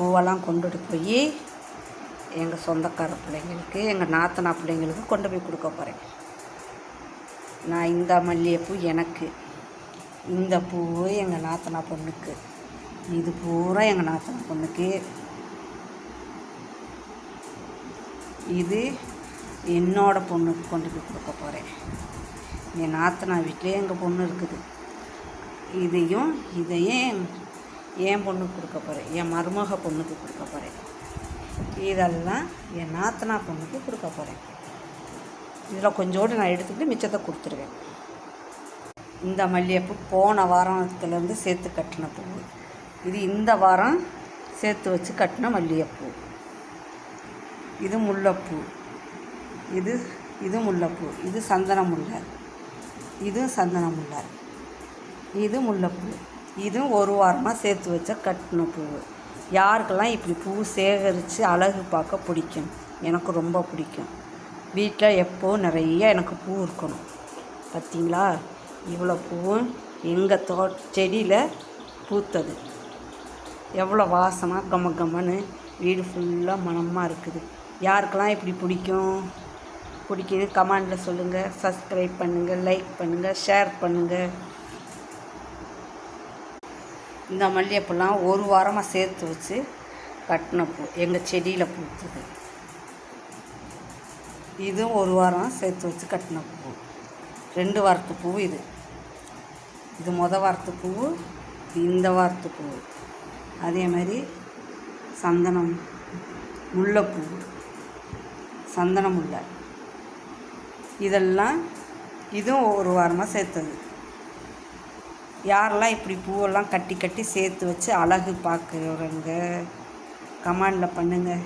பூவெல்லாம் கொண்டுட்டு போய் எங்கள் சொந்தக்கார பிள்ளைங்களுக்கு, எங்கள் நாத்தனா பிள்ளைங்களுக்கு கொண்டு போய் கொடுக்க போகிறேன். நான் இந்த மல்லிகைப்பூ எனக்கு, இந்த பூ எங்கள் நாத்தனா பொண்ணுக்கு, இது பூரா எங்கள் நாத்தனா பொண்ணுக்கு, இது என்னோடய பொண்ணுக்கு கொண்டு போய் கொடுக்க போகிறேன். என் நாத்தனா வீட்டிலே எங்கள் பொண்ணு இருக்குது. இதையும் என் பொண்ணுக்கு கொடுக்க போகிறேன், என் மருமக பொண்ணுக்கு கொடுக்க போகிறேன். இதெல்லாம் என் நாத்தனா பொண்ணுக்கு கொடுக்க போகிறேன். இதில் கொஞ்சோடு நான் எடுத்துக்கிட்டு மிச்சத்தை கொடுத்துருவேன். இந்த மல்லிகைப்பூ போன வாரத்துலேருந்து சேர்த்து கட்டின பூ. இது இந்த வாரம் சேர்த்து வச்சு கட்டின மல்லிகைப்பூ. இது முல்லைப்பூ, இது முல்லைப்பூ, இது சந்தன முல்லை, இது சந்தன முல்லை, இது முல்லைப்பூ. இதுவும் ஒரு வாரமாக சேர்த்து வச்ச கட்டின பூ. யாருக்கெல்லாம் இப்படி பூ சேகரித்து அழகு பார்க்க பிடிக்கும்? எனக்கு ரொம்ப பிடிக்கும். வீட்டில் எப்போவும் நிறைய எனக்கு பூ இருக்கணும். பார்த்திங்களா, இவ்வளோ பூவும் எங்கள் செடியில் பூத்தது. எவ்வளோ வாசமாக கம்மன்னு வீடு ஃபுல்லாக மணமாக இருக்குது. யாருக்கெல்லாம் இப்படி பிடிக்குது கமெண்டில் சொல்லுங்கள். சப்ஸ்கிரைப் பண்ணுங்கள், லைக் பண்ணுங்கள், ஷேர் பண்ணுங்கள். இந்த மல்லிகைப்பூலாம் ஒரு வாரமாக சேர்த்து வச்சு கட்டின பூ, எங்கள் செடியில் பூத்தது. இதுவும் ஒரு வாரம் சேர்த்து வச்சு கட்டின பூ. 2 வாரத்து பூ. இது வாரத்து பூ, இந்த வாரத்து பூ. அதே மாதிரி சந்தனம் முல்லைப்பூ, சந்தன முல்லை, இதெல்லாம் இதுவும் ஒரு வாரமாக சேர்த்தது. யாரெல்லாம் இப்படி பூவெல்லாம் கட்டி சேர்த்து வச்சு அழகு பார்க்குறவங்க கமெண்டில் பண்ணுங்கள்.